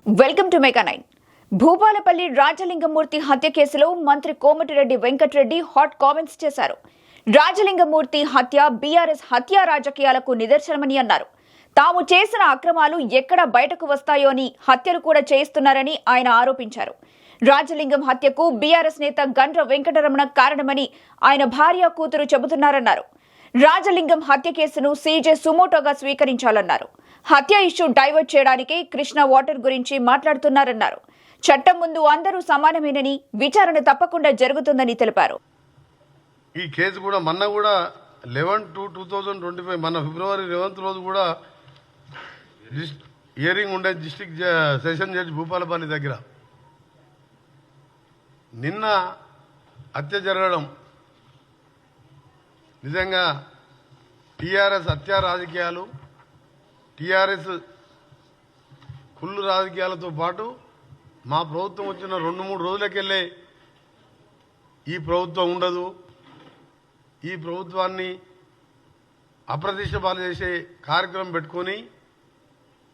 Welcome to mega 9. Bhupalpally Rajalinga Murthy హత్య కేసులో మంత్రి కోమటిరెడ్డి వెంకటరెడ్డి హాట్ కామెంట్స్ చేశారు. రాజలింగమూర్తి హత్య బీఆర్ఎస్ హత్యా రాజకీయాలకు నిదర్శనమని అన్నారు. తాము చేసిన అక్రమాలు ఎక్కడ బయటకు వస్తాయో అని హత్యలు కూడా చేయిస్తున్నారని ఆయన ఆరోపించారు. రాజలింగం హత్యకు బీఆర్ఎస్ నేత గండ్ర వెంకటరమణ కారణమని ఆయన భార్య కూతురు చెబుతున్నారన్నారు. రాజలింగం హత్య కేసును సీజే సుమోటోగా స్వీకరించాలన్నారు. హత్య ఇష్యూ డైవర్ట్ చేయడానికి కృష్ణ వాటర్ గురించి మాట్లాడుతున్నారన్నారు. చట్టం ముందు అందరూ సమానమేనని, విచారణ తప్పకుండా జరుగుతుందని తెలిపారు. ఈ కేసు కూడా మొన్న కూడా 11/2/2025 మన ఫిబ్రవరి 11 రోజు కూడా హియరింగ్ ఉండే డిస్ట్రిక్ట్ సెషన్ జడ్జి భూపాలపల్లి దగ్గర. నిన్న హత్య జరగడం నిజంగా టీఆర్ఎస్ హత్యా రాజకీయాలు, టీఆర్ఎస్ కుళ్ళు రాజకీయాలతో పాటు మా ప్రభుత్వం వచ్చిన 2-3 రోజులకెళ్ళే ఈ ప్రభుత్వం ఉండదు, ఈ ప్రభుత్వాన్ని అప్రతిష్ట పాలు చేసే కార్యక్రమం పెట్టుకొని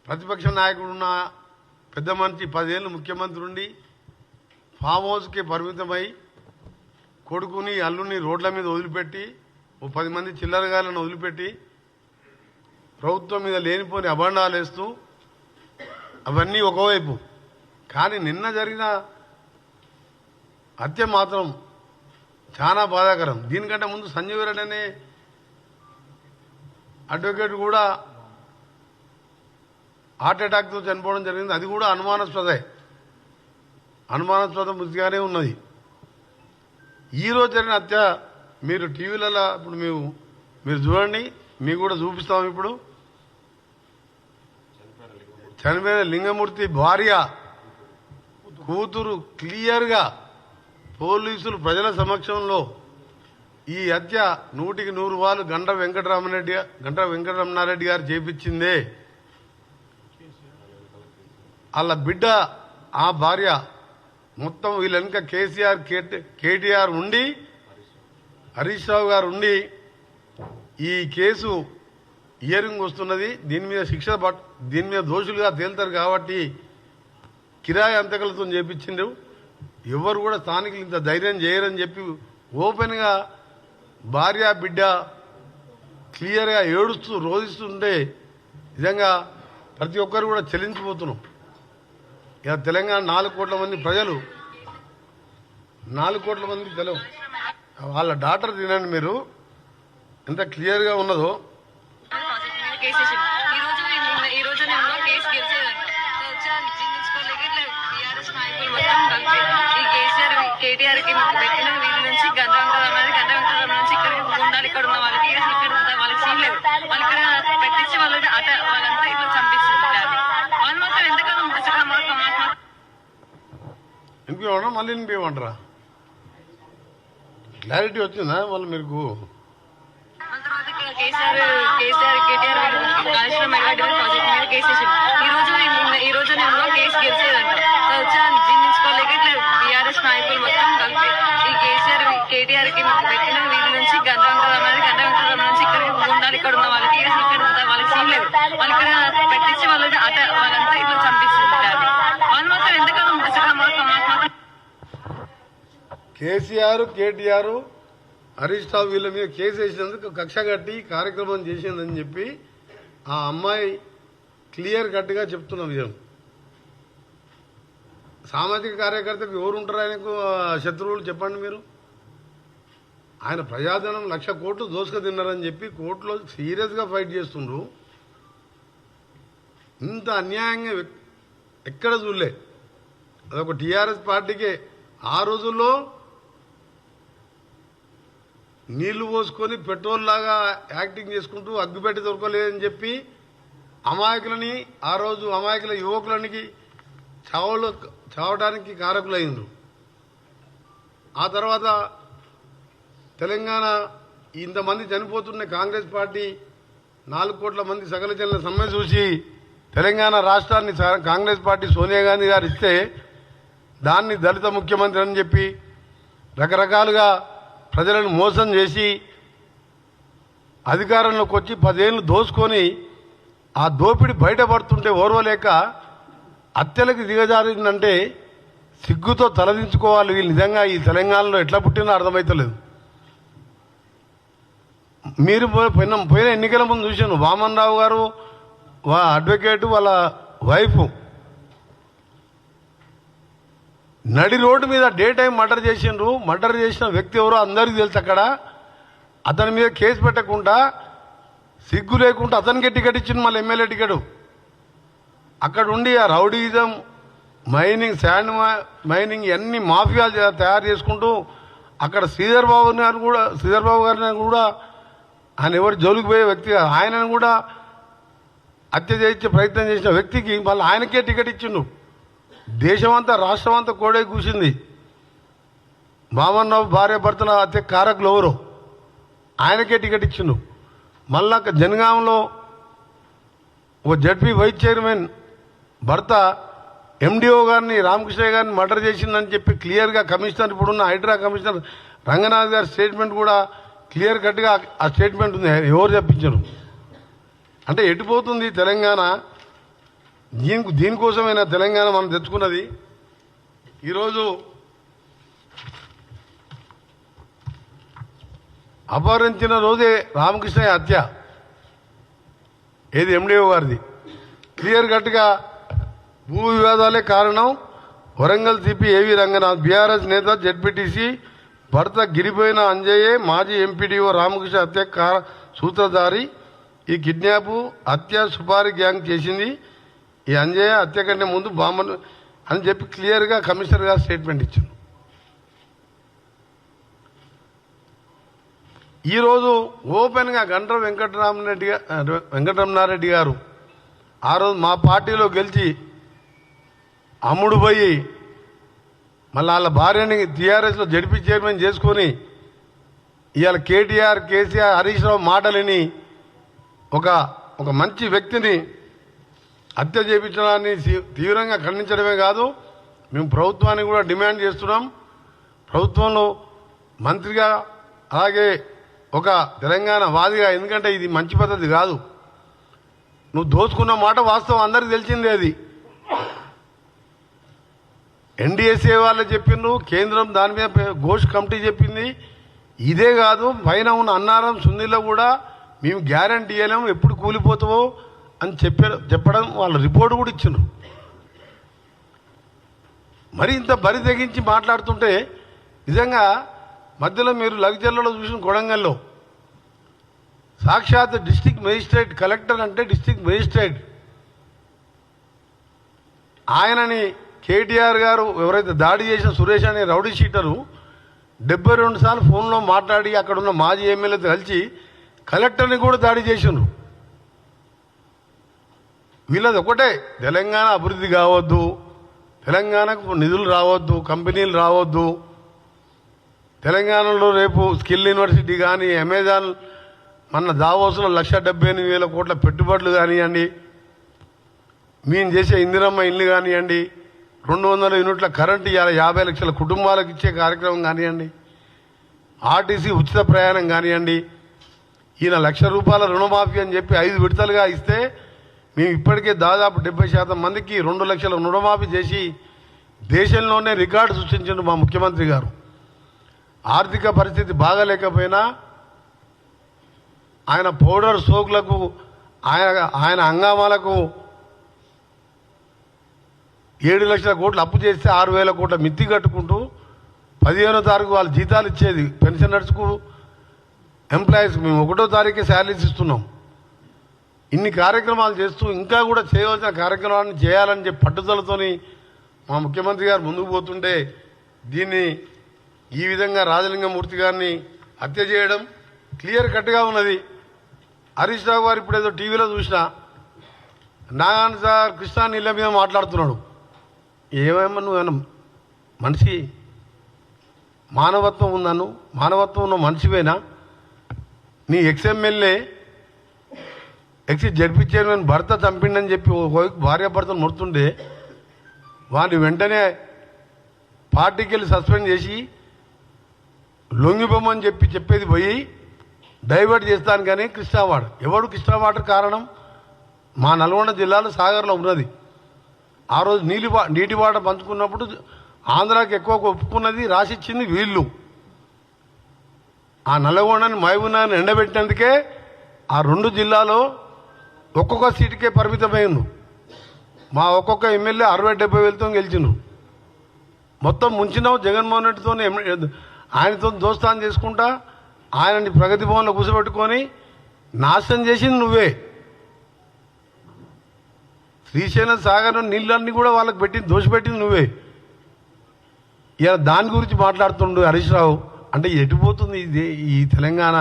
ప్రతిపక్ష నాయకుడు ఉన్న పెద్ద మనిషి 10 ఏళ్ళు ముఖ్యమంత్రి ఉండి ఫామ్ హౌస్కి పరిమితమై కొడుకుని అల్లుని రోడ్ల మీద వదిలిపెట్టి 10 మంది చిల్లరగాలను వదిలిపెట్టి ప్రభుత్వం మీద లేనిపోని అభండాలు వేస్తూ అవన్నీ ఒకవైపు. కానీ నిన్న జరిగిన హత్య మాత్రం చాలా బాధాకరం. దీనికంటే ముందు సంజీవ్ రెడ్డి అనే అడ్వకేట్ కూడా హార్ట్ అటాక్తో చనిపోవడం జరిగింది. అది కూడా అనుమానాస్పద మృతిగానే ఉన్నది. ఈరోజు జరిగిన హత్య మీరు టీవీలలో ఇప్పుడు మీరు చూడండి, మీకు కూడా చూపిస్తాం. ఇప్పుడు చనిపోయిన లింగమూర్తి భార్య కూతురు క్లియర్గా పోలీసులు ప్రజల సమక్షంలో ఈ హత్య 100% గండ్ర వెంకటరమణారెడ్డి గారు చేపించిందే. వాళ్ళ బిడ్డ ఆ భార్య మొత్తం వీళ్ళ వెనుక కేసీఆర్ కేటీఆర్ ఉండి హరీష్ రావు గారు ఉండి ఈ కేసు హియరింగ్ వస్తున్నది. దీని మీద దోషులుగా తేలుతారు కాబట్టి కిరాయి అంతకులతో చేపించిండ్రు. ఎవరు కూడా స్థానికులు ఇంత ధైర్యం చేయరని చెప్పి ఓపెన్గా భార్య బిడ్డ క్లియర్గా ఏడుస్తూ రోధిస్తుంటే నిజంగా ప్రతి ఒక్కరు కూడా చెల్లించిపోతున్నాం. ఇక తెలంగాణ 4 కోట్ల మంది ప్రజలు, 4 కోట్ల మంది వాళ్ళ డాటర్ తినండి మీరు ఎంత క్లియర్గా ఉన్నదో. కేటీఆర్ కి పెట్టిన వీళ్ళ నుంచి గంట నుంచి ఇక్కడ ఉండాలి, ఇక్కడ ఉన్న వాళ్ళకి వాళ్ళకి సీన్ లేదు. వాళ్ళు ఇక్కడ పెట్టించి వాళ్ళంతా ఇట్లా చంపిస్తుంటారు. వాళ్ళు మాత్రం ఎంతకాలం ఇంకేమన్నా మళ్ళీ ఇంకేమంటారా? క్లారిటీ వచ్చిందా మళ్ళీ మీకు? కేటీఆర్ కాళేశ్వరం మెగాడి ప్రాజెక్ట్ మీద కేసు ఈ రోజు కేసు గెలిచేదంట. జీర్ణించుకోలేక ఇట్లా బీఆర్ఎస్ నాయకులు మొత్తం కలిపి ఈ కేటీఆర్ కి పెట్టిన వీళ్ళ నుంచి గంట నుంచి ఇక్కడ ఉండాలి, ఇక్కడ ఉన్న వాళ్ళకి వాళ్ళకి సీన్ లేదు. వాళ్ళు ఇక్కడ పెట్టించి వాళ్ళంతా ఇట్లా చంపిస్తుంటారు. వాళ్ళు మాత్రం ఎంతకాలం కేసీఆర్ కేటీఆర్ హరీష్ రావు వీళ్ళ మీద కేసు వేసినందుకు కక్ష కట్టి కార్యక్రమం చేసిందని చెప్పి ఆ అమ్మాయి క్లియర్ కట్గా చెప్తున్న విషయం. సామాజిక కార్యకర్తకు ఎవరు ఉంటారు ఆయనకు శత్రువులు చెప్పండి మీరు? ఆయన ప్రజాధనం 1,00,000 కోట్లు దోసుక తిన్నారని చెప్పి కోర్టులో సీరియస్గా ఫైట్ చేస్తుండ్రు. ఇంత అన్యాయంగా ఎక్కడ చూడలే. అదొక టీఆర్ఎస్ పార్టీకే. ఆ రోజుల్లో నీళ్లు పోసుకొని పెట్రోల్ లాగా యాక్టింగ్ చేసుకుంటూ అగ్గిపెట్టి దొరకలేదని చెప్పి అమాయకులని, ఆ రోజు అమాయకుల యువకులనికి చావడానికి కారకులైండ్రు. ఆ తర్వాత తెలంగాణ ఇంతమంది చనిపోతున్న కాంగ్రెస్ పార్టీ 4 కోట్ల మంది సకల జనుల సమ్మె చూసి తెలంగాణ రాష్ట్రాన్ని కాంగ్రెస్ పార్టీ సోనియా గాంధీ గారు ఇస్తే దాన్ని దళిత ముఖ్యమంత్రి అని చెప్పి రకరకాలుగా ప్రజలను మోసం చేసి అధికారంలోకి వచ్చి 10 ఏళ్ళు దోసుకొని ఆ దోపిడి బయటపడుతుంటే ఓర్వలేక హత్యలకు దిగజారిందంటే సిగ్గుతో తలదించుకోవాలి. వీళ్ళు నిజంగా ఈ తెలంగాణలో ఎట్లా పుట్టినా అర్థమవుతలేదు. మీరు పోయిన ఎన్నికల ముందు చూశాను, వామన్ రావు గారు అడ్వకేటు వాళ్ళ వైఫ్ నడి రోడ్డు మీద డే టైం మర్డర్ చేసిండ్రు. మర్డర్ చేసిన వ్యక్తి ఎవరో అందరికీ తెలుసు. అక్కడ అతని మీద కేసు పెట్టకుండా సిగ్గు లేకుండా అతనికే టికెట్ ఇచ్చింది, మళ్ళీ ఎమ్మెల్యే టికెట్. అక్కడ ఉండి ఆ రౌడీజం, మైనింగ్, శాండ్ మైనింగ్ అన్ని మాఫియాలు తయారు చేసుకుంటూ అక్కడ శ్రీధర్ బాబు గారిని కూడా ఆయన ఎవరు జోలికి పోయే వ్యక్తి కాదు. ఆయనను కూడా హత్య చేయించే ప్రయత్నం చేసిన వ్యక్తికి మళ్ళీ ఆయనకే టికెట్ ఇచ్చిండు. దేశమంతా రాష్ట్రం అంతా కోడే కూసింది. వామన్ రావు భార్య భర్తల హత్య కారకులు ఎవరు, ఆయనకే టికెట్ ఇచ్చిండు. మళ్ళా జనగాంలో ఓ జడ్పీ వైస్ చైర్మన్ భర్త ఎండిఓ గారిని, రామకృష్ణ గారిని మర్డర్ చేసిందని చెప్పి క్లియర్గా కమిషనర్, ఇప్పుడున్న హైడ్రా కమిషనర్ రంగనాథ్ గారి స్టేట్మెంట్ కూడా క్లియర్ కట్గా ఆ స్టేట్మెంట్ ఉంది. ఎవరు చెప్పించారు అంటే ఎటుపోతుంది తెలంగాణ? దీనికోసమైనా తెలంగాణ మనం తెచ్చుకున్నది. ఈరోజు అపహరించిన రోజే రామకృష్ణ హత్య, ఏది ఎండిఓ గారిది. క్లియర్ కట్గా భూ వివాదాలే కారణం. వరంగల్ సిపి ఏవి రంగనాథ్, బీఆర్ఎస్ నేత, జెడ్పీటీసీ భర్త గిరిపోయిన అంజయ్యే మాజీ ఎంపీడీఓ రామకృష్ణ హత్య సూత్రధారి. ఈ కిడ్నాప్, హత్య సుపారీ గ్యాంగ్ చేసింది ఈ అంజయ్య. హత్య కంటే ముందు బాంబను అని చెప్పి క్లియర్గా కమిషనర్ గారు స్టేట్మెంట్ ఇచ్చారు. ఈరోజు ఓపెన్గా గండ్ర వెంకటరమణారెడ్డి గారు ఆ రోజు మా పార్టీలో గెలిచి అమ్ముడు పోయి మళ్ళీ వాళ్ళ భార్యని టీఆర్ఎస్లో జడ్పీ చైర్మన్ చేసుకొని ఇవాళ కేటీఆర్, కేసీఆర్, హరీష్ రావు మాటలని ఒక మంచి వ్యక్తిని హత్య చేయించడాన్ని తీవ్రంగా ఖండించడమే కాదు, మేము ప్రభుత్వానికి కూడా డిమాండ్ చేస్తున్నాం. ప్రభుత్వంలో మంత్రిగా, అలాగే ఒక తెలంగాణ వాదిగా, ఎందుకంటే ఇది మంచి పద్ధతి కాదు. నువ్వు దోచుకున్న మాట వాస్తవం, అందరికీ తెలిసిందే. అది ఎన్డీఎస్ఏ వాళ్ళు చెప్పిండ్రు, కేంద్రం దాని మీద ఘోష్ కమిటీ చెప్పింది. ఇదే కాదు, పైన ఉన్న అన్నారం సుందీలో కూడా మేము గ్యారంటీ ఇవ్వలేము, ఎప్పుడు కూలిపోతావో అని చెప్పడం వాళ్ళ రిపోర్ట్ కూడా ఇచ్చిండ్రు. మరి ఇంత బరి తెగించి మాట్లాడుతుంటే నిజంగా మధ్యలో మీరు లగ్జర్లలో చూసిన కొడంగల్లో సాక్షాత్ డిస్ట్రిక్ట్ మేజిస్ట్రేట్, కలెక్టర్ అంటే డిస్ట్రిక్ట్ మేజిస్ట్రేట్, ఆయనని కేటీఆర్ గారు ఎవరైతే దాడి చేసిన సురేష్ అనే రౌడీ షీటరు 72 సార్లు ఫోన్లో మాట్లాడి అక్కడున్న మాజీ ఎమ్మెల్యేతో కలిసి కలెక్టర్ని కూడా దాడి చేసిండ్రు. వీళ్ళది ఒకటే, తెలంగాణ అభివృద్ధి కావద్దు, తెలంగాణకు నిధులు రావద్దు, కంపెనీలు రావద్దు, తెలంగాణలో రేపు స్కిల్ యూనివర్సిటీ కానీ, అమెజాన్ మన దావోస్లో 1,78,000 కోట్ల పెట్టుబడులు కానివ్వండి, మేము చేసే ఇందిరమ్మ ఇల్లు కానివ్వండి, 200 యూనిట్ల కరెంటు ఇవాళ 50 లక్షల కుటుంబాలకు ఇచ్చే కార్యక్రమం కానివ్వండి, ఆర్టీసీ ఉచిత ప్రయాణం కానివ్వండి, ఈయన ₹1,00,000 రుణమాఫీ అని చెప్పి 5 విడతలుగా ఇస్తే మేము ఇప్పటికే దాదాపు 70% మందికి 2 లక్షల రుణమాఫీ చేసి దేశంలోనే రికార్డు సృష్టించిన మా ముఖ్యమంత్రి గారు. ఆర్థిక పరిస్థితి బాగాలేకపోయినా ఆయన పౌడర్ సోకులకు, ఆయన హంగామాలకు 7 లక్షల కోట్లు అప్పు చేస్తే 6,000 కోట్ల మిత్తి కట్టుకుంటూ 15వ తారీఖు వాళ్ళు జీతాలు ఇచ్చేది. పెన్షనర్స్కు, ఎంప్లాయీస్కి మేము 1వ తారీఖే శాలరీస్ ఇస్తున్నాం. ఇన్ని కార్యక్రమాలు చేస్తూ ఇంకా కూడా చేయవలసిన కార్యక్రమాన్ని చేయాలని చెప్పి పట్టుదలతోని మా ముఖ్యమంత్రి గారు ముందుకు పోతుంటే దీన్ని ఈ విధంగా రాజలింగమూర్తి గారిని హత్య చేయడం క్లియర్ కట్గా ఉన్నది. హరీష్ రావు గారు ఇప్పుడు ఏదో టీవీలో చూసినా నాగాన్ సార్ కృష్ణా నీళ్ళ మీద మాట్లాడుతున్నాడు. ఏమేమో నువ్వు మనిషి మానవత్వం ఉందను, మానవత్వం ఉన్న మనిషివేనా? నీ ఎక్స్ఎమ్మెల్యే జడ్పీ చైర్మన్ భర్త చంపిండని చెప్పి భార్య భర్తను ముడుతుండే వాడిని వెంటనే పార్టీకి వెళ్ళి సస్పెండ్ చేసి లొంగిపోమని చెప్పేది పోయి డైవర్ట్ చేస్తాను. కానీ కృష్ణా వాటర్, ఎవడు కృష్ణా వాటర్ కారణం? మా నల్గొండ జిల్లాలో సాగర్లో ఉన్నది. ఆ రోజు నీటి వాటర్ పంచుకున్నప్పుడు ఆంధ్రాకి ఎక్కువ ఒప్పుకున్నది రాసిచ్చింది వీళ్ళు. ఆ నల్లగొండని మహబూబ్నగర్ని ఎండబెట్టినందుకే ఆ 2 జిల్లాలో ఒక్కొక్క సీటుకే పరిమితమైండు. మా ఒక్కొక్క ఎమ్మెల్యే 60-70 వేలతో గెలిచిండ్రు. మొత్తం ముంచినావు జగన్మోహన్ రెడ్డితో, ఆయనతో దోస్తాన్ చేసుకుంటా ఆయనని ప్రగతి భవన్లో కూర్చోబెట్టుకొని నాశనం చేసింది నువ్వే. శ్రీశైలం సాగర్ నీళ్ళన్నీ కూడా వాళ్ళకి పెట్టింది, దోషపెట్టింది నువ్వే. ఇలా దాని గురించి మాట్లాడుతుండు హరీష్ రావు. అంటే ఎటుపోతుంది ఇది ఈ తెలంగాణ,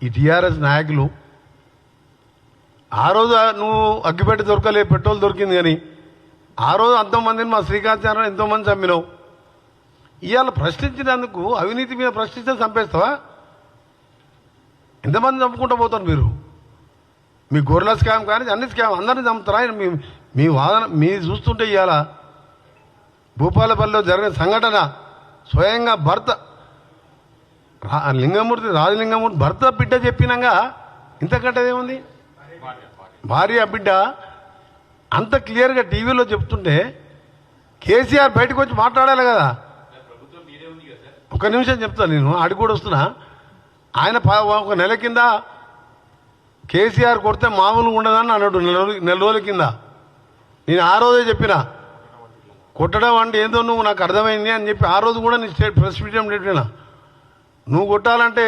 ఈ టీఆర్ఎస్ నాయకులు? ఆ రోజు నువ్వు అగ్గిపెట్టి దొరకలే, పెట్రోల్ దొరికింది, కానీ ఆ రోజు అంతమందిని మా శ్రీకాంత్ ఎంతోమంది చంపినావు. ఇవాళ ప్రశ్నించినందుకు, అవినీతి మీద ప్రశ్నిస్తే చంపేస్తావా? ఎంతమంది చంపుకుంటూ పోతారు మీరు? మీ గొర్రెల స్కామ్ కానీ అన్ని స్కామ్ అందరినీ చంపుతారా? మీ వాదన మీ చూస్తుంటే ఇవాళ భూపాలపల్లిలో జరిగిన సంఘటన స్వయంగా భర్త రాజలింగమూర్తి భర్త బిడ్డ చెప్పినాక ఇంతకంటే ఏముంది? భార్య బిడ్డ అంత క్లియర్గా టీవీలో చెప్తుంటే కేసీఆర్ బయటకు వచ్చి మాట్లాడాలి కదా. ఒక నిమిషం చెప్తాను, నేను ఆడికి కూడా వస్తున్నా. ఆయన 1 నెల కింద కేసీఆర్ కొడితే మామూలుగా ఉండదని అన్నాడు. నెల రోజుల కింద నేను ఆ రోజే చెప్పిన, కొట్టడం అంటే ఏందో నువ్వు నాకు అర్థమైంది అని చెప్పి ఆ రోజు కూడా నేను ప్రెస్ మీడియం పెట్టినా. నువ్వు కొట్టాలంటే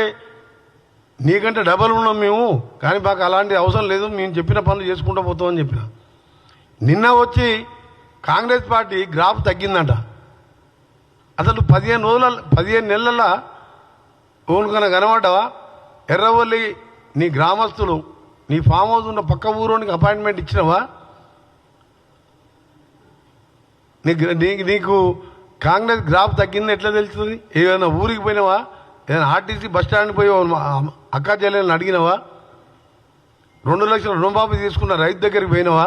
నీకంటే డబల్ ఉన్నాం మేము, కానీ మాకు అలాంటి అవసరం లేదు, మేము చెప్పిన పనులు చేసుకుంటూ పోతామని చెప్పిన. నిన్న వచ్చి కాంగ్రెస్ పార్టీ గ్రాఫ్ తగ్గిందంట. అసలు 15 నెలల ఓనుకన్నా కనబడ్డావా? ఎర్రవల్లి నీ గ్రామస్తులు నీ ఫామ్ హౌస్ ఉన్న పక్క ఊరోనికి అపాయింట్మెంట్ ఇచ్చినావా? నీకు కాంగ్రెస్ గ్రాఫ్ తగ్గింది ఎట్లా తెలుస్తుంది? ఏదైనా ఊరికి పోయినావా? ఏదైనా ఆర్టీసీ బస్ స్టాండ్కి పోయి అక్కా చెల్లెలను అడిగినావా? 2 లక్షల రుణమాఫీ తీసుకున్న రైతు దగ్గరికి పోయినావా?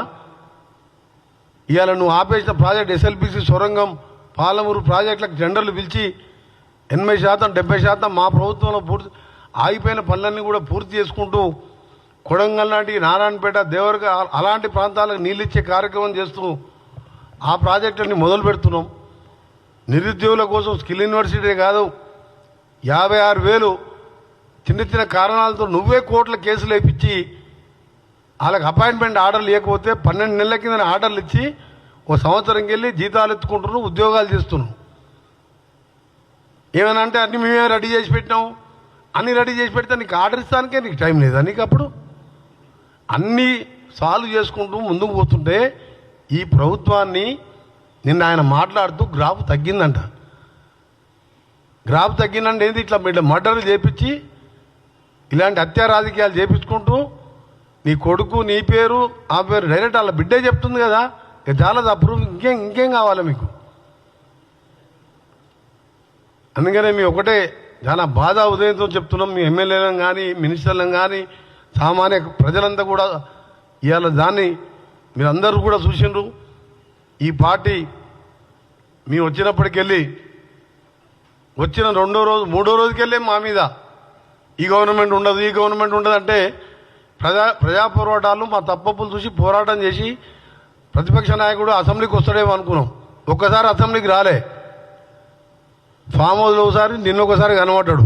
ఇవాళ నువ్వు ఆపేసిన ప్రాజెక్ట్ ఎస్ఎల్బిసి సొరంగం పాలమూరు ప్రాజెక్టులకు టెండర్లు పిలిచి 80%, 70% మా ప్రభుత్వంలో పూర్తి ఆగిపోయిన పనులన్నీ కూడా పూర్తి చేసుకుంటూ కొడంగల్ నాటి నారాయణపేట, దేవరగా అలాంటి ప్రాంతాలకు నీళ్ళు ఇచ్చే కార్యక్రమం చేస్తూ ఆ ప్రాజెక్టులని మొదలు పెడుతున్నాం. నిరుద్యోగుల కోసం స్కిల్ యూనివర్సిటీ కాదు, 56,000 చిన్న కారణాలతో నువ్వే కోర్టుల కేసులు వేయించి వాళ్ళకి అపాయింట్మెంట్ ఆర్డర్లు ఇవ్వకపోతే 12 నెలల కింద ఆర్డర్లు ఇచ్చి 1 సంవత్సరంకి వెళ్ళి జీతాలు ఎత్తుకుంటున్నావు, ఉద్యోగాలు చేస్తున్నావు. ఏమైనా అంటే అన్ని మేమే రెడీ చేసి పెట్టినావు. అన్నీ రెడీ చేసి పెడితే నీకు ఆర్డర్ ఇస్తానికే నీకు టైం లేదా? నీకు అప్పుడు అన్నీ సాల్వ్ చేసుకుంటూ ముందుకు పోతుంటే ఈ ప్రభుత్వాన్ని నిన్న ఆయన మాట్లాడుతూ గ్రాఫ్ తగ్గిందంట. గ్రాఫ్ తగ్గిందంటే ఏంది? ఇట్లా మర్డర్లు చేపించి ఇలాంటి హత్యా రాజకీయాలు చేపించుకుంటూ నీ కొడుకు, నీ పేరు, ఆ పేరు డైరెక్ట్ వాళ్ళ బిడ్డే చెప్తుంది కదా. ఇక చాలా అప్రూవ్, ఇంకేం కావాలి మీకు? అందుకనే మీ ఒకటే చాలా బాధ ఉదయంతో చెప్తున్నాం. మీ ఎమ్మెల్యేలను కానీ మినిస్టర్లను కానీ సామాన్య ప్రజలంతా కూడా ఇవాళ దాన్ని మీరందరూ కూడా చూసిండ్రు. ఈ పార్టీ మీ వచ్చినప్పటికెళ్ళి వచ్చిన 2వ రోజు 3వ రోజుకెళ్ళి మా మీద ఈ గవర్నమెంట్ ఉండదు, ఈ గవర్నమెంట్ ఉండదు అంటే ప్రజా పోరాటాలు మా తప్పప్పులు చూసి పోరాటం చేసి ప్రతిపక్ష నాయకుడు అసెంబ్లీకి వస్తాడేమో అనుకున్నాం. ఒక్కసారి అసెంబ్లీకి రాలే. ఫామ్ హౌస్లో ఒకసారి, నిన్నొకసారి కనబడ్డాడు.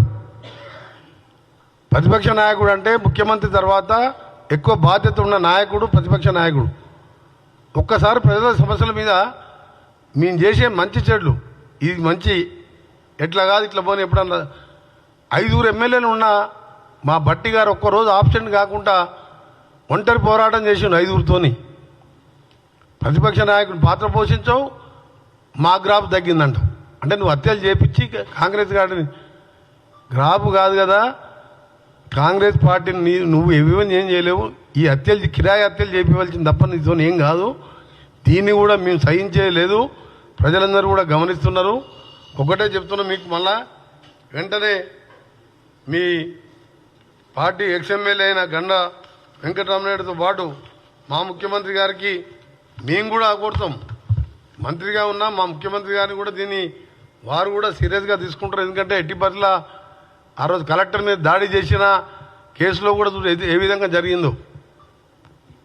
ప్రతిపక్ష నాయకుడు అంటే ముఖ్యమంత్రి తర్వాత ఎక్కువ బాధ్యత ఉన్న నాయకుడు ప్రతిపక్ష నాయకుడు. ఒక్కసారి ప్రజల సమస్యల మీద మేము చేసే మంచి చెడ్లు, ఇది మంచి ఎట్లా కాదు ఇట్లా పోనీ ఎప్పుడన్నా 5 ఎమ్మెల్యేలు ఉన్న మా బట్టి గారు ఒక్కరోజు ఆబ్సెంట్ కాకుండా ఒంటరి పోరాటం చేసిండు 5తోని. ప్రతిపక్ష నాయకుడు పాత్ర పోషించావు, మా గ్రాఫ్ తగ్గిందంట. అంటే నువ్వు హత్యలు చేపించి కాంగ్రెస్ గారిని గ్రాఫ్ కాదు కదా, కాంగ్రెస్ పార్టీని నువ్వు ఏమేమి ఏం చేయలేవు. ఈ హత్యలు కిరాయి హత్యలు చేపించవలసింది తప్ప నీతో ఏం కాదు. దీన్ని కూడా మేము సహించేయలేదు. ప్రజలందరూ కూడా గమనిస్తున్నారు. ఒకటే చెప్తున్నాం మీకు, మళ్ళా వెంటనే మీ పార్టీ ఎక్స్ఎమ్మెల్యే అయిన గండ వెంకటరామనాయుడుతో పాటు మా ముఖ్యమంత్రి గారికి మేము కూడా కోరుతాం. మంత్రిగా ఉన్నా మా ముఖ్యమంత్రి గారిని కూడా దీన్ని వారు కూడా సీరియస్గా తీసుకుంటారు. ఎందుకంటే ఎట్టి పరిస్థితుల్లో ఆ రోజు కలెక్టర్ మీద దాడి చేసిన కేసులో కూడా ఏ విధంగా జరిగిందో,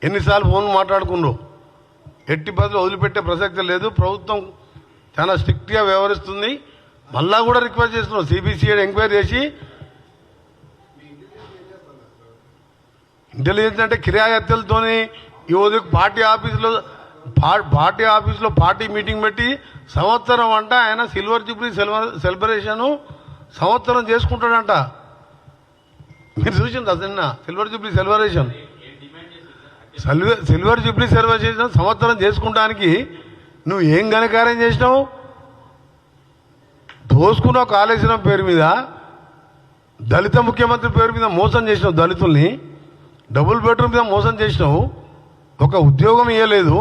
ఎన్నిసార్లు ఫోన్ మాట్లాడుకున్నారో. ఎట్టి బదులు వదిలిపెట్టే ప్రసక్తి లేదు. ప్రభుత్వం చాలా స్ట్రిక్ట్గా వ్యవహరిస్తుంది. మళ్ళా కూడా రిక్వెస్ట్ చేస్తున్నాం, సిబిసిఐడి ఎంక్వైరీ చేసి, ఇంటెలిజెన్స్ అంటే కిరాయి హత్యలతోని ఈ ఉదయం పార్టీ ఆఫీసులో పార్టీ మీటింగ్ పెట్టి సంవత్సరం అంట ఆయన సిల్వర్ జూబ్లీ సెలబ్రేషను సంవత్సరం చేసుకుంటాడంట. మీరు చూసింది అదన్నా సిల్వర్ జూబ్లీ సెలబ్రేషన్ సంవత్సరం చేసుకుంటానికి నువ్వు ఏం ఘనకార్యం చేసినావు? దోసుకున్నావు కాళేశ్వరం పేరు మీద, దళిత ముఖ్యమంత్రి పేరు మీద మోసం చేసినావు, దళితుల్ని డబుల్ బెడ్రూమ్ మీద మోసం చేసినావు, ఒక ఉద్యోగం ఇవ్వలేదు.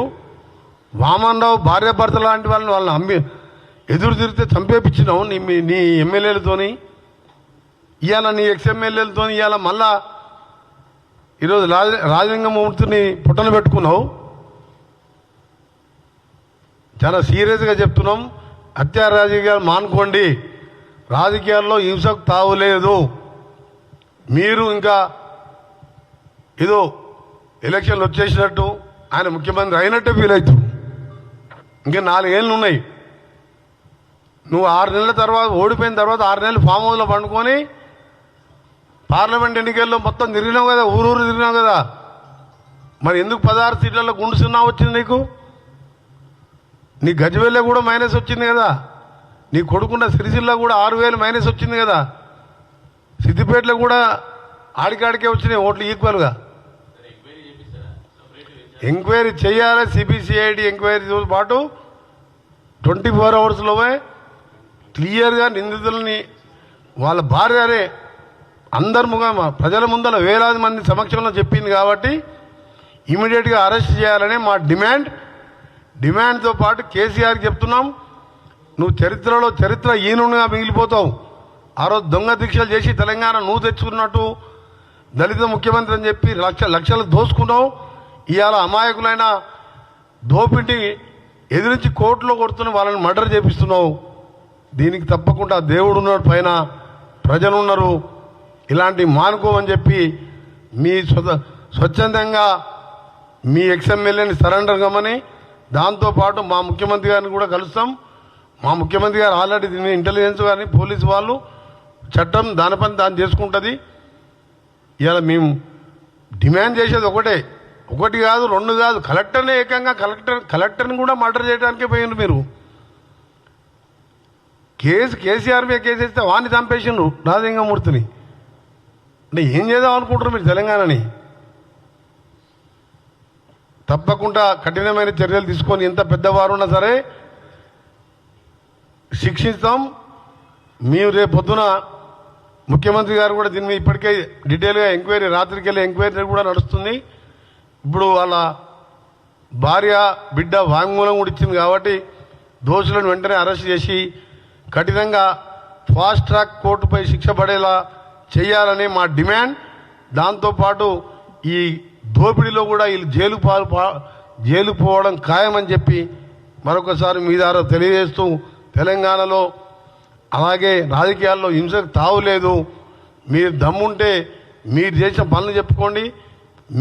వామన్ రావు భార్యాభర్త లాంటి వాళ్ళని అమ్మి ఎదురు తిరిగితే చంపేపించినావు నీ ఎమ్మెల్యేలతోని, ఇవాళ నీ ఎక్స్ఎమ్మెల్యేలతో. ఇవాళ మళ్ళా ఈరోజు రాజలింగమూర్తిని పుట్టన పెట్టుకున్నావు. చాలా సీరియస్గా చెప్తున్నాం, హత్యా రాజకీయాలు మానుకోండి. రాజకీయాల్లో హింసకు తావులేదు. మీరు ఇంకా ఏదో ఎలక్షన్లు వచ్చేసినట్టు ఆయన ముఖ్యమంత్రి అయినట్టే ఫీల్ అవుతావు. ఇంకా 4 ఏళ్ళు ఉన్నాయి. నువ్వు 6 నెలల తర్వాత ఓడిపోయిన తర్వాత 6 నెలలు ఫామ్ హౌస్లో పండుకొని పార్లమెంట్ ఎన్నికల్లో మొత్తం తిరిగినావు కదా, ఊరూరు తిరిగినావు కదా. మరి ఎందుకు 16 సీట్లలో గుండు 0 వచ్చింది నీకు? నీ గజ్వేల్లో కూడా మైనస్ వచ్చింది కదా, నీ కొడుకున్న సిరిసిల్ల కూడా 6,000 మైనస్ వచ్చింది కదా, సిద్దిపేటలో కూడా ఆడికాడికే వచ్చినాయి ఓట్లు ఈక్వల్గా. ఎంక్వైరీ చేయాలి. సిబిసిఐడి ఎంక్వైరీతో పాటు 24 అవర్స్లోనే క్లియర్గా నిందితులని వాళ్ళ భార్యనే అందరి ప్రజల ముందర వేలాది మంది సమక్షంలో చెప్పింది కాబట్టి ఇమీడియట్గా అరెస్ట్ చేయాలనే మా డిమాండ్తో పాటు కేసీఆర్కి చెప్తున్నాం, నువ్వు చరిత్ర ఈనుగా మిగిలిపోతావు. ఆ రోజు దొంగ దీక్షలు చేసి తెలంగాణ నువ్వు తెచ్చుకున్నట్టు దళిత ముఖ్యమంత్రి అని చెప్పి లక్షలు దోసుకున్నావు. ఇవాళ అమాయకులైన దోపిడి ఎదిరించి కోర్టులో కొడుతున్న వాళ్ళని మర్డర్ చేపిస్తున్నావు. దీనికి తప్పకుండా దేవుడు ఉన్నాడు, పైన ప్రజలు ఉన్నారు. ఇలాంటి మానుకోమని చెప్పి మీ స్వచ్ఛందంగా మీ ఎక్స్ఎమ్మెల్యేని సరెండర్ కమ్మని, దాంతోపాటు మా ముఖ్యమంత్రి గారిని కూడా కలుస్తాం. మా ముఖ్యమంత్రి గారు ఆల్రెడీ దీన్ని ఇంటెలిజెన్స్ కానీ పోలీసు వాళ్ళు చట్టం దాని పని దాన్ని చేసుకుంటుంది. ఇవాళ మేము డిమాండ్ చేసేది ఒకటి కాదు 2 కాదు, కలెక్టర్నే ఏకంగా కలెక్టర్ని కూడా మర్డర్ చేయడానికే పోయిండ్రు మీరు. కేసీఆర్ మీద కేసు వేస్తే వాడిని చంపేసిండ్రు రాజలింగమూర్తిని. అంటే ఏం చేద్దాం అనుకుంటారు మీరు తెలంగాణని? తప్పకుండా కఠినమైన చర్యలు తీసుకొని ఎంత పెద్దవారు ఉన్నా సరే శిక్షిస్తాం. మేము రేపు పొద్దున ముఖ్యమంత్రి గారు కూడా దీన్ని ఇప్పటికే డీటెయిల్గా ఎంక్వైరీ, రాత్రికి వెళ్ళి ఎంక్వైరీ కూడా నడుస్తుంది. ఇప్పుడు వాళ్ళ భార్య బిడ్డ వాంగ్మూలం కూడా ఇచ్చింది కాబట్టి దోషులను వెంటనే అరెస్ట్ చేసి కఠినంగా ఫాస్ట్ ట్రాక్ కోర్టుపై శిక్ష పడేలా చేయాలని మా డిమాండ్. దాంతోపాటు ఈ దోపిడీలో కూడా వీళ్ళు జైలు పోవడం ఖాయమని చెప్పి మరొకసారి మీ ద్వారా తెలియజేస్తూ, తెలంగాణలో అలాగే రాజకీయాల్లో హింసకు తావులేదు. మీరు దమ్ముంటే మీరు చేసిన పనులు చెప్పుకోండి.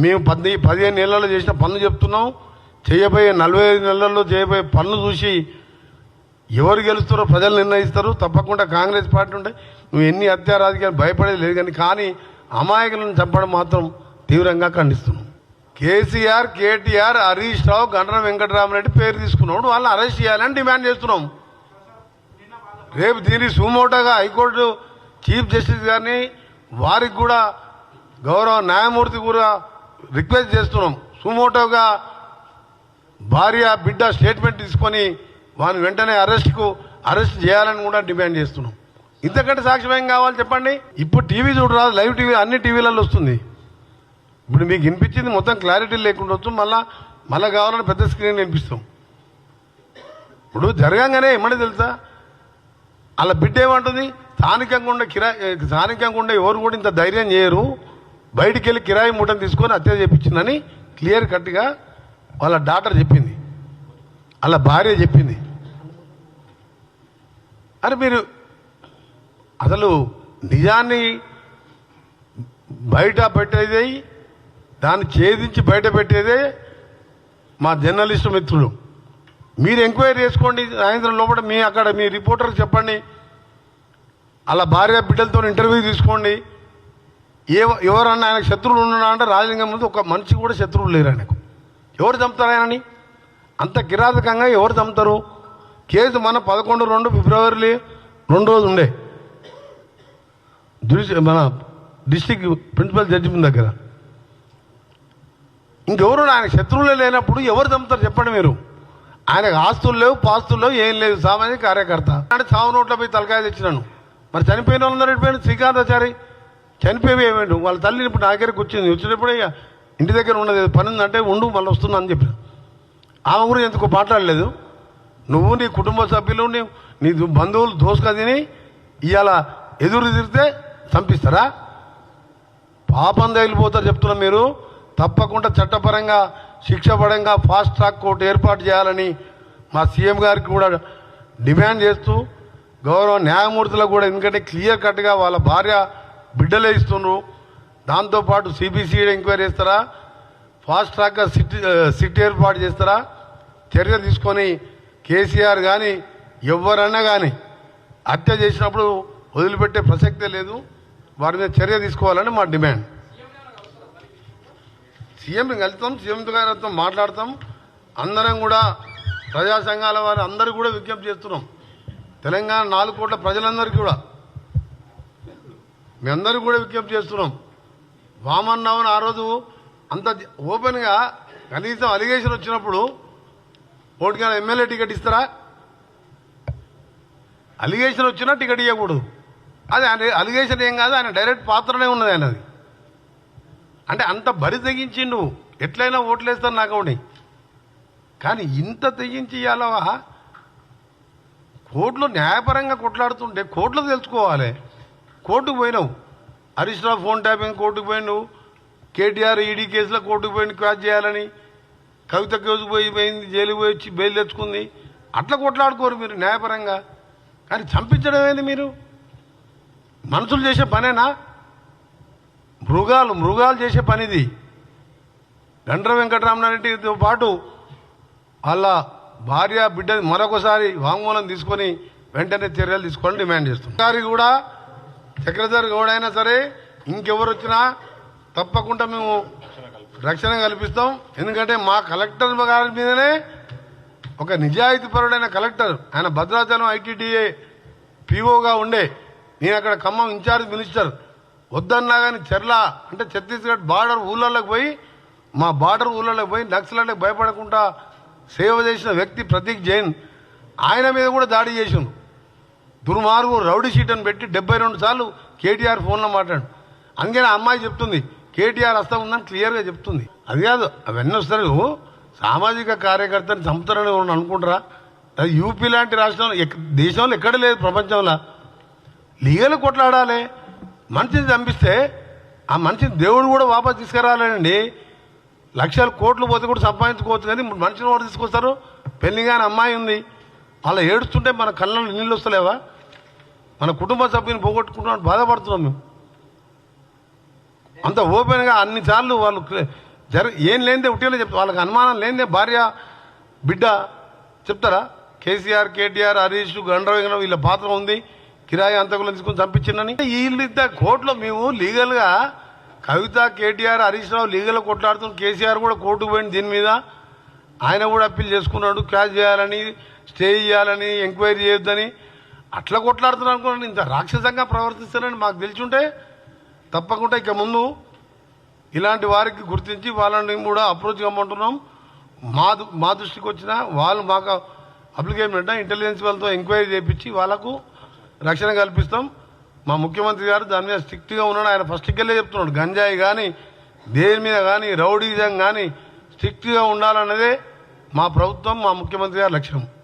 మేము 15 నెలల్లో చేసిన పనులు చెప్తున్నాం. చేయబోయే 45 నెలల్లో చేయబోయే పనులు చూసి ఎవరు గెలుస్తారో ప్రజలు నిర్ణయిస్తారు. తప్పకుండా కాంగ్రెస్ పార్టీ ఉంటే నువ్వు ఎన్ని హత్యా రాజకీయాలు భయపడేది లేదు, కానీ అమాయకులను చంపడం మాత్రం తీవ్రంగా ఖండిస్తున్నాం. కేసీఆర్, కేటీఆర్, హరీష్ రావు, గండ్రం వెంకటరామరెడ్డి పేరు తీసుకున్నాడు, వాళ్ళని అరెస్ట్ చేయాలని డిమాండ్ చేస్తున్నాం. రేపు దీన్ని సుమోటోగా హైకోర్టు చీఫ్ జస్టిస్ గారిని, వారికి కూడా గౌరవ న్యాయమూర్తి కూడా రిక్వెస్ట్ చేస్తున్నాం. సుమోటోగా భార్య బిడ్డ స్టేట్మెంట్ తీసుకొని వారిని వెంటనే అరెస్ట్ చేయాలని కూడా డిమాండ్ చేస్తున్నాం. ఇంతకంటే సాక్ష్యం ఏం కావాలి చెప్పండి? ఇప్పుడు టీవీ చూడరాదు, లైవ్ టీవీ అన్ని టీవీలలో వస్తుంది. ఇప్పుడు మీకు వినిపించింది మొత్తం క్లారిటీ లేకుండా వచ్చు, మళ్ళా కావాలని పెద్ద స్క్రీన్ వినిపిస్తాం. ఇప్పుడు జరగంగానే ఏమని తెలుసా, అలా బిడ్డ ఏమంటుంది, స్థానికంగా ఉండే ఎవరు కూడా ఇంత ధైర్యం చేయరు, బయటికి వెళ్ళి కిరాయి మూటను తీసుకొని హత్య చేపించిందని క్లియర్ కట్గా వాళ్ళ డాక్టర్ చెప్పింది, వాళ్ళ భార్య చెప్పింది. అని మీరు అసలు నిజాన్ని బయట పెట్టేది, దాన్ని ఛేదించి బయట పెట్టేదే మా జర్నలిస్టు మిత్రులు, మీరు ఎంక్వైరీ చేసుకోండి. సాయంత్రం లోపల అక్కడ మీ రిపోర్టర్కి చెప్పండి, అలా భార్య బిడ్డలతో ఇంటర్వ్యూ తీసుకోండి. ఎవరన్నా ఆయనకు శత్రువులు ఉన్నా అంటే రాజలింగం ముందు ఒక మనిషి కూడా శత్రువులు లేరు ఆయనకు. ఎవరు చంపుతారు ఆయనని? అంత కిరాతకంగా ఎవరు చంపుతారు? కేసు మన 11/2 ఫిబ్రవరి 2 రోజు ఉండే మన డిస్టిక్ ప్రిన్సిపల్ జడ్జి దగ్గర. ఇంకెవరు ఆయన శత్రువులే లేనప్పుడు ఎవరు చంపుతారు చెప్పండి మీరు? ఆయనకు ఆస్తులు లేవు, పాస్తులు లేవు, ఏం లేదు, సామాజిక కార్యకర్త. అంటే చావు నోట్లో పోయి తలకాయ తెచ్చినాను. మరి చనిపోయిన వాళ్ళందరూ ఎడిపోయాడు. శ్రీకాంతాచారి చనిపోయి ఏమైండు? వాళ్ళ తల్లిని ఇప్పుడు నా దగ్గరికి వచ్చినప్పుడు ఇక ఇంటి దగ్గర ఉన్నది, పని ఉందంటే ఉండు మళ్ళీ వస్తున్నా అని చెప్పిన. ఆమె గురించి ఎందుకు మాట్లాడలేదు? నువ్వు నీ కుటుంబ సభ్యులు నీ బంధువులు దోసుక తిని ఇవాళ ఎదురు తిరిగితే చంపిస్తారా? పాపం తగిలిపోతారు చెప్తున్నా. మీరు తప్పకుండా చట్టపరంగా శిక్ష పడంగా ఫాస్ట్ ట్రాక్ కోర్టు ఏర్పాటు చేయాలని మా సీఎం గారికి కూడా డిమాండ్ చేస్తూ, గౌరవ న్యాయమూర్తులకు కూడా, ఎందుకంటే క్లియర్ కట్గా వాళ్ళ భార్య బిడ్డలే ఇస్తున్నారు. దాంతోపాటు సిబిసిఐడి ఎంక్వైరీ చేస్తారా, ఫాస్ట్ ట్రాక్గా సిట్ ఏర్పాటు చేస్తారా, చర్య తీసుకొని కేసీఆర్ కానీ ఎవరన్నా కానీ హత్య చేసినప్పుడు వదిలిపెట్టే ప్రసక్తే లేదు. వారి మీద చర్య తీసుకోవాలని మా డిమాండ్. సీఎంని కలుస్తాం, సీఎం గారితో మాట్లాడతాం. అందరం కూడా ప్రజా సంఘాల వారు అందరూ కూడా విజ్ఞప్తి చేస్తున్నాం. తెలంగాణ 4 కోట్ల ప్రజలందరికీ కూడా మీ అందరూ కూడా విజ్ఞప్తి చేస్తున్నాం. వామన్నావుని ఆ రోజు అంత ఓపెన్గా కనీసం అలిగేషన్ వచ్చినప్పుడు ఓటుగా ఎమ్మెల్యే టికెట్ ఇస్తారా? అలిగేషన్ వచ్చినా టికెట్ ఇవ్వకూడదు. అది ఆయన అలిగేషన్ ఏం కాదు, ఆయన డైరెక్ట్ పాత్రనే ఉన్నది ఆయనది. అంటే అంత బరి తెగించిండు, ఎట్లయినా ఓట్లు వేస్తాను నాకు ఒకటి. కానీ ఇంత తెగించి ఇవ్వాలవా? కోర్టులో న్యాయపరంగా కొట్లాడుతుంటే కోర్టులో తెలుసుకోవాలి. కోర్టుకు పోయినావు, హరీష్ రావు ఫోన్ ట్యాపింగ్ కోర్టుకు పోయినావు, కేటీఆర్ ఈడీ కేసులో కోర్టుకు పోయిన క్వాచ్ చేయాలని, కవిత కేసు పోయింది, జైలుకు పోయి వచ్చి బెయిల్ తెచ్చుకుంది. అట్లా కొట్లాడుకోరు మీరు న్యాయపరంగా. కానీ చంపించడం ఏంది? మీరు మనుషులు చేసే పనేనా? మృగాలు చేసే పనిది. గండ్ర వెంకటరామనారెడ్డితో పాటు వాళ్ళ భార్య బిడ్డ మరొకసారి వాంగ్మూలం తీసుకొని వెంటనే చర్యలు తీసుకోవాలని డిమాండ్ చేస్తున్నాం. కూడా సెక్రటరీ గౌడ్ అయినా సరే ఇంకెవరు వచ్చినా తప్పకుండా మేము రక్షణ కల్పిస్తాం. ఎందుకంటే మా కలెక్టర్ గారి మీదనే ఒక నిజాయితీపరుడైన కలెక్టర్, ఆయన భద్రాచలం ఐటీడీఏ పీఓగా ఉండే, నేను అక్కడ ఖమ్మం ఇన్ఛార్జ్ మినిస్టర్, వద్దన్నా కానీ చెర్ల అంటే ఛత్తీస్గఢ్ బార్డర్ ఊళ్ళలోకి పోయి, మా బార్డర్ ఊళ్ళలోకి పోయి నక్సలైట్లకు భయపడకుండా సేవ చేసిన వ్యక్తి ప్రతీక్ జైన్. ఆయన మీద కూడా దాడి చేసిండు. దుర్మార్గు రౌడీ షీట్ అని పెట్టి 72 సార్లు కేటీఆర్ ఫోన్లో మాట్లాడు. అందుకని ఆ అమ్మాయి చెప్తుంది కేటీఆర్ హస్తం ఉందని క్లియర్గా చెప్తుంది. అది కాదు, అవన్నీ వస్తారు. సామాజిక కార్యకర్తని చంపుతారని అనుకుంటారా? అది యూపీ లాంటి రాష్ట్రంలో దేశంలో ఎక్కడ లేదు, ప్రపంచంలో. లీగల్ కొట్లాడాలి. మనిషిని చంపిస్తే ఆ మనిషిని దేవుడు కూడా వాపస్ తీసుకురాలేనండి. లక్షల కోట్లు పోతే కూడా సంపాదించుకోవచ్చు, కానీ మనిషిని కూడా తీసుకొస్తారు. పెళ్లిగాని అమ్మాయి ఉంది, అలా ఏడుస్తుంటే మన కళ్ళలో నీళ్ళు వస్తలేవా? మన కుటుంబ సభ్యుని పోగొట్టుకుంటున్నాం, బాధపడుతున్నాం మేము. అంత ఓపెన్గా అన్నిసార్లు వాళ్ళు ఏం లేనిదే ఉట్టిలో చెప్తారు. వాళ్ళకి అనుమానం లేనిదే భార్య బిడ్డ చెప్తారా? కేసీఆర్, కేటీఆర్, హరీష్, గండ్ర వీళ్ళ పాత్ర ఉంది, కిరాయి అంతకులను తీసుకొని చంపించిందని. వీళ్ళిద్ద కోర్టులో మేము లీగల్గా కవిత, కేటీఆర్, హరీష్ రావు లీగల్ కొట్లాడుతున్నాం. కేసీఆర్ కూడా కోర్టుకు పోయింది దీని మీద. ఆయన కూడా అప్పీల్ చేసుకున్నాడు, క్యాష్ చేయాలని, స్టే చేయాలని, ఎంక్వైరీ చేయొద్దని. అట్లా కొట్లాడుతున్నాను అనుకున్నాను. ఇంత రాక్షసంగా ప్రవర్తిస్తానని మాకు తెలిసి ఉంటే తప్పకుండా ఇక ముందు ఇలాంటి వారికి గుర్తించి వాళ్ళని కూడా అప్రోచ్ కమ్మంటున్నాం. మా దృష్టికి వచ్చిన వాళ్ళు మాకు అప్లికేషన్ పెట్టినా ఇంటెలిజెన్స్ వాళ్ళతో ఎంక్వైరీ చేయించి వాళ్ళకు రక్షణ కల్పిస్తాం. మా ముఖ్యమంత్రి గారు దాని మీద స్ట్రిక్ట్గా ఉన్నాడు. ఆయన ఫస్ట్కి వెళ్ళే చెప్తున్నాడు, గంజాయి కానీ దేని మీద కానీ రౌడీజం కానీ స్ట్రిక్ట్గా ఉండాలన్నదే మా ప్రభుత్వం, మా ముఖ్యమంత్రి గారి లక్ష్యం.